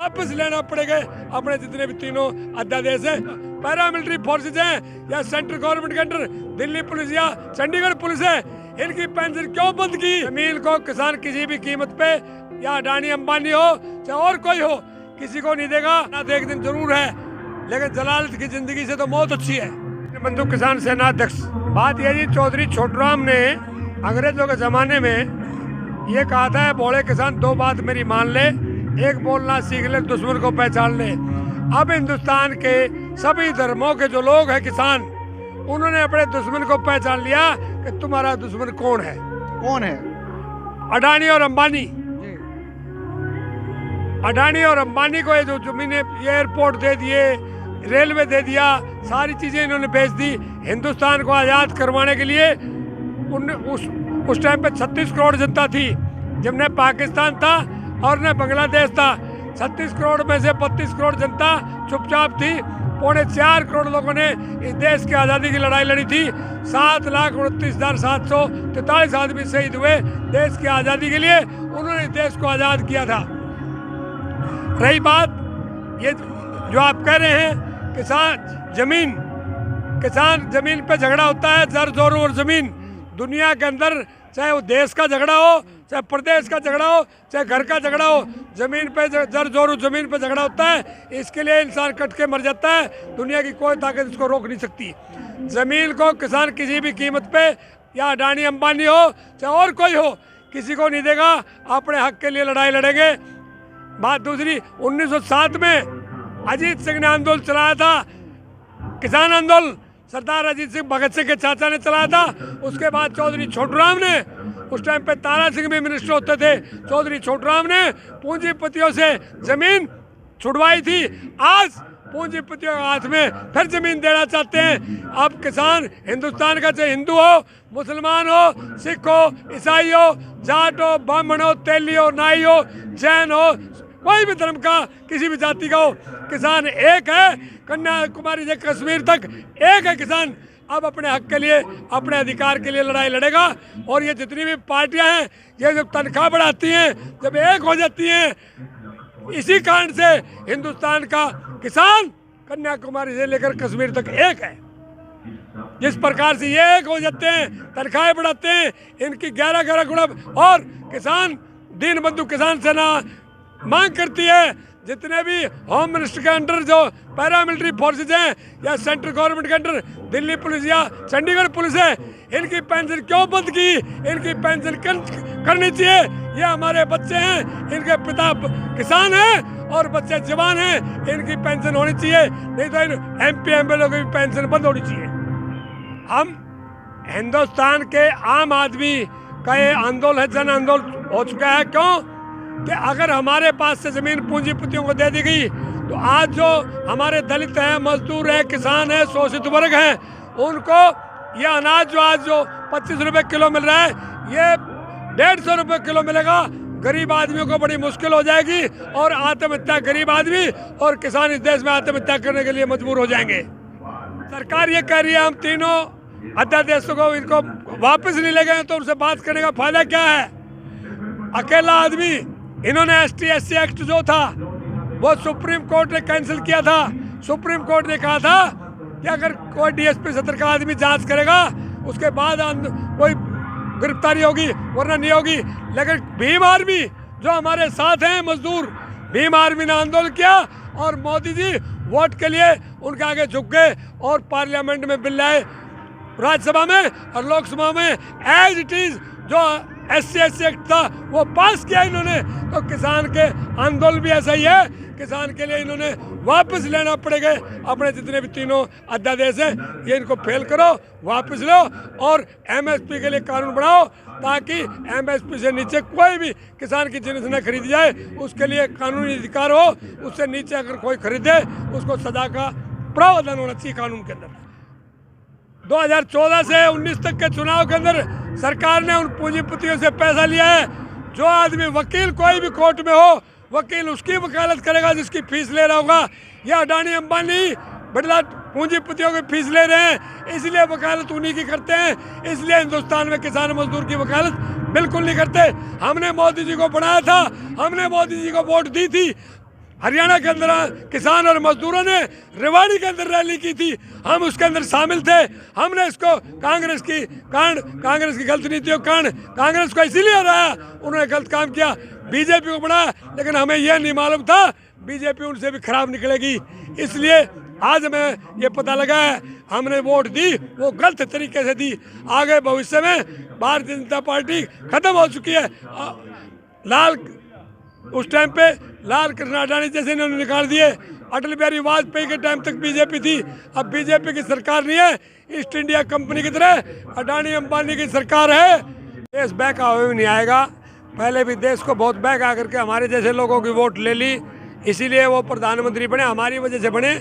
वापस लेना पड़ेगा अपने जितने भी तीनों अध्यादेश हैं, पैरामिलिट्री फोर्सेज हैं या सेंट्रल गवर्नमेंट के अंडर दिल्ली पुलिस या चंडीगढ़ पुलिस है, इनकी पेंशन क्यों बंद की? जमीन को किसान किसी भी कीमत पे या अडानी अंबानी हो चाहे और कोई हो किसी को नहीं देगा। ना तो एक दिन जरूर है, लेकिन जलालत की जिंदगी से तो मौत अच्छी है। बंधु किसान सेना अध्यक्ष, बात यह जी चौधरी छोटूराम ने अंग्रेजों के जमाने में ये कहा था, बोले किसान दो बात मेरी मान ले, एक बोलना सीख ले, दुश्मन को पहचान ले। अब हिंदुस्तान के सभी धर्मों के जो लोग हैं किसान, उन्होंने अपने दुश्मन को पहचान लिया कि तुम्हारा दुश्मन कौन है। कौन है? अडानी और अंबानी। अडानी और अंबानी को ये जो जमीनें, एयरपोर्ट दे दिए, रेलवे दे दिया, सारी चीजें इन्होंने बेच दी हिंदुस्तान को आज़ाद करवाने के लिए। उस टाइम पे 36 करोड़ जनता थी जब न पाकिस्तान था और न बांग्लादेश था। 36 करोड़ में से 32 करोड़ जनता चुपचाप थी। 4.25 करोड़ लोगों ने इस देश की आज़ादी की लड़ाई लड़ी थी। 7,29,743 आदमी शहीद हुए देश की आज़ादी के लिए। उन्होंने देश को आज़ाद किया था। रही बात ये जो आप कह रहे हैं किसान जमीन पे झगड़ा होता है, जर जोरू और जमीन। दुनिया के अंदर चाहे वो देश का झगड़ा हो, चाहे प्रदेश का झगड़ा हो, चाहे घर का झगड़ा हो, जमीन पे जर जोरू जमीन पे झगड़ा होता है। इसके लिए इंसान कट के मर जाता है। दुनिया की कोई ताकत इसको रोक नहीं सकती। जमीन को किसान किसी भी कीमत पे या अडानी अंबानी हो चाहे और कोई हो किसी को नहीं देगा। अपने हक के लिए लड़ाई लड़ेंगे। बात दूसरी, 1907 में अजीत सिंह ने आंदोलन चलाया था, किसान आंदोलन। सरदार अजीत सिंह भगत सिंह के चाचा ने चलाया था। उसके बाद चौधरी छोटूराम ने, उस टाइम पे तारा सिंह भी मिनिस्टर होते थे, चौधरी छोटूराम ने पूंजीपतियों से जमीन छुड़वाई थी। आज पूंजीपतियों के हाथ में फिर जमीन देना चाहते हैं। अब किसान हिंदुस्तान का चाहे हिंदू हो, मुसलमान हो, सिख हो, ईसाई हो, जाट हो, ब्राह्मण हो, तेली हो, नाई हो, जैन हो, कोई भी धर्म का, किसी भी जाति का हो, किसान एक है। कन्याकुमारी से कश्मीर तक एक है किसान। अब अपने हक के लिए, अपने अधिकार के लिए लड़ाई लड़ेगा। और ये जितनी भी पार्टियां हैं, ये जब तनख्वाह बढ़ाती हैं, जब एक हो जाती हैं, इसी कारण से हिंदुस्तान का किसान कन्याकुमारी से लेकर कश्मीर तक एक है। जिस प्रकार से ये एक हो जाते हैं, तनख्वाहें बढ़ाते हैं, इनकी 11-11 गुना। और किसान दीन बंधु किसान सेना मांग करती है, जितने भी होम मिनिस्टर के अंडर जो पैरामिलिट्री फोर्सेज हैं या सेंट्रल गवर्नमेंट के अंडर दिल्ली पुलिस या चंडीगढ़ पुलिस है, इनकी पेंशन क्यों बंद की? इनकी पेंशन करनी चाहिए। ये हमारे बच्चे हैं, इनके पिता किसान हैं और बच्चे जवान हैं, इनकी पेंशन होनी चाहिए। नहीं तो इन MP MLA की भी पेंशन बंद होनी चाहिए। हम हिंदुस्तान के आम आदमी का ये आंदोलन है, जन आंदोलन हो चुका है। क्यों कि अगर हमारे पास से जमीन पूंजीपतियों को दे दी गई तो आज जो हमारे दलित हैं, मजदूर हैं, किसान हैं, शोषित वर्ग हैं, उनको ये अनाज जो आज जो 25 रुपये किलो मिल रहा है, ये 150 रुपये किलो मिलेगा। गरीब आदमियों को बड़ी मुश्किल हो जाएगी और आत्महत्या, गरीब आदमी और किसान इस देश में आत्महत्या करने के लिए मजबूर हो जाएंगे। सरकार ये कह रही है हम तीनों अध्यादेशों को इनको वापस नहीं ले गए, तो उनसे बात करने का फायदा क्या है? अकेला आदमी, इन्होंने ST/SC एक्ट जो था वो सुप्रीम कोर्ट ने कैंसिल किया था। सुप्रीम कोर्ट ने कहा था कि अगर कोई DSP सदर का आदमी जांच करेगा उसके बाद कोई गिरफ्तारी होगी, वरना नहीं होगी। लेकिन भीम आर्मी जो हमारे साथ हैं मजदूर, भीम आर्मी ने आंदोलन किया और मोदी जी वोट के लिए उनके आगे झुक गए और पार्लियामेंट में बिल लाए, राज्यसभा में और लोकसभा में एज इट इज जो SC/SC एक्ट था वो पास किया इन्होंने। तो किसान के आंदोलन भी ऐसा ही है। किसान के लिए इन्होंने वापस लेना पड़ेगा अपने जितने भी तीनों अध्यादेश हैं, ये इनको फेल करो, वापस लो और MSP के लिए कानून बनाओ, ताकि MSP से नीचे कोई भी किसान की जिनिस न खरीदी जाए, उसके लिए कानूनी अधिकार हो। उससे नीचे अगर कोई खरीदे उसको सजा का प्रावधान होना चाहिए कानून के अंदर। 2014 से 19 तक के चुनाव के अंदर सरकार ने उन पूंजीपतियों से पैसा लिया है। जो आदमी वकील कोई भी कोर्ट में हो, वकील उसकी वकालत करेगा जिसकी फीस ले रहा होगा। या अडानी अंबानी बड़ा पूंजीपतियों की फीस ले रहे हैं, इसलिए वकालत उन्हीं की करते हैं। इसलिए हिंदुस्तान में किसान मजदूर की वकालत बिल्कुल नहीं करते। हमने मोदी जी को बनाया था, हमने मोदी जी को वोट दी थी, हरियाणा के अंदर किसान और मजदूरों ने रेवाड़ी के अंदर रैली की थी, हम उसके अंदर शामिल थे। हमने इसको कांग्रेस की गलत नीतियों के कारण कांग्रेस को इसीलिए हराया, उन्होंने गलत काम किया, बीजेपी को बढ़ाया, लेकिन हमें यह नहीं मालूम था बीजेपी उनसे भी खराब निकलेगी। इसलिए आज हमें ये पता लगा है हमने वोट दी वो गलत तरीके से दी। आगे भविष्य में भारतीय जनता पार्टी खत्म हो चुकी है। उस टाइम पे लाल कृष्ण अडानी जैसे इन्होंने निकाल दिए। अटल बिहारी वाजपेयी के टाइम तक बीजेपी थी, अब बीजेपी की सरकार नहीं है, ईस्ट इंडिया कंपनी की तरह अडानी अंबानी की सरकार है। देश बहका हुआ भी नहीं आएगा। पहले भी देश को बहुत बहका करके हमारे जैसे लोगों की वोट ले ली, इसीलिए वो प्रधानमंत्री बने, हमारी वजह से बने।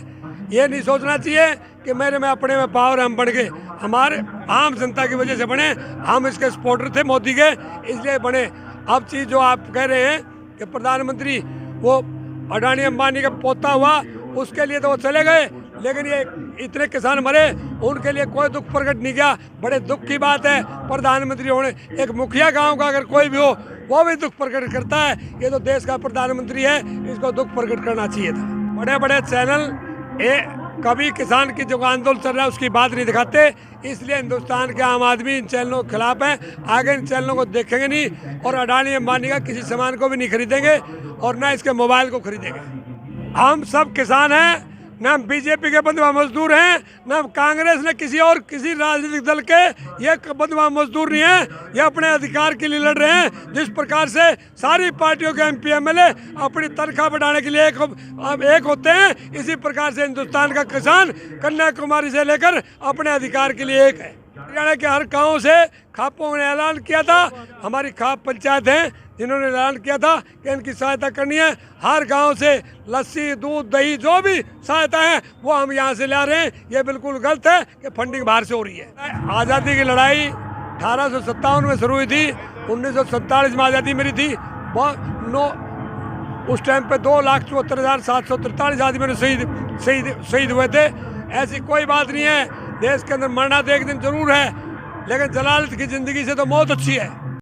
ये नहीं सोचना चाहिए कि मेरे में अपने में पावर हम बन गए, हमारे आम जनता की वजह से बने। हम इसके सपोर्टर थे मोदी के, इसलिए बने। अब चीज़ जो आप कह रहे हैं कि प्रधानमंत्री वो अडानी अंबानी का पोता हुआ, उसके लिए तो वो चले गए, लेकिन ये इतने किसान मरे उनके लिए कोई दुख प्रकट नहीं किया। बड़े दुख की बात है प्रधानमंत्री होने। एक मुखिया गांव का अगर कोई भी हो वो भी दुख प्रकट करता है, ये तो देश का प्रधानमंत्री है, इसको दुख प्रकट करना चाहिए था। बड़े बड़े चैनल कभी किसान की जो आंदोलन चल रहा है उसकी बात नहीं दिखाते, इसलिए हिंदुस्तान के आम आदमी इन चैनलों के खिलाफ है। आगे इन चैनलों को देखेंगे नहीं और अडानी अंबानी का किसी सामान को भी नहीं खरीदेंगे और ना इसके मोबाइल को खरीदेंगे। हम सब किसान हैं, न हम बीजेपी के बंधुआ मजदूर हैं, न हम कांग्रेस ने किसी राजनीतिक दल के ये बंधुआ मजदूर नहीं है। ये अपने अधिकार के लिए लड़ रहे हैं। जिस प्रकार से सारी पार्टियों के एमपी एमएलए अपनी तनख्वाह बढ़ाने के लिए एक होते हैं, इसी प्रकार से हिंदुस्तान का किसान कन्याकुमारी से लेकर अपने अधिकार के लिए एक है। हरियाणा के हर गाँव से खापों ने ऐलान किया था, हमारी खाप पंचायत है जिन्होंने ऐलान किया था कि इनकी सहायता करनी है। हर गांव से लस्सी दूध दही जो भी सहायता है वो हम यहां से ला रहे हैं। ये बिल्कुल गलत है कि फंडिंग बाहर से हो रही है। आज़ादी की लड़ाई 1857 में शुरू हुई थी, 1947 में आज़ादी मिली थी। उस टाइम पे 2,74,743 आदमी शहीद हुए थे। ऐसी कोई बात नहीं है। देश के अंदर मरना तो एक दिन जरूर है, लेकिन जलालत की ज़िंदगी से तो मौत अच्छी है।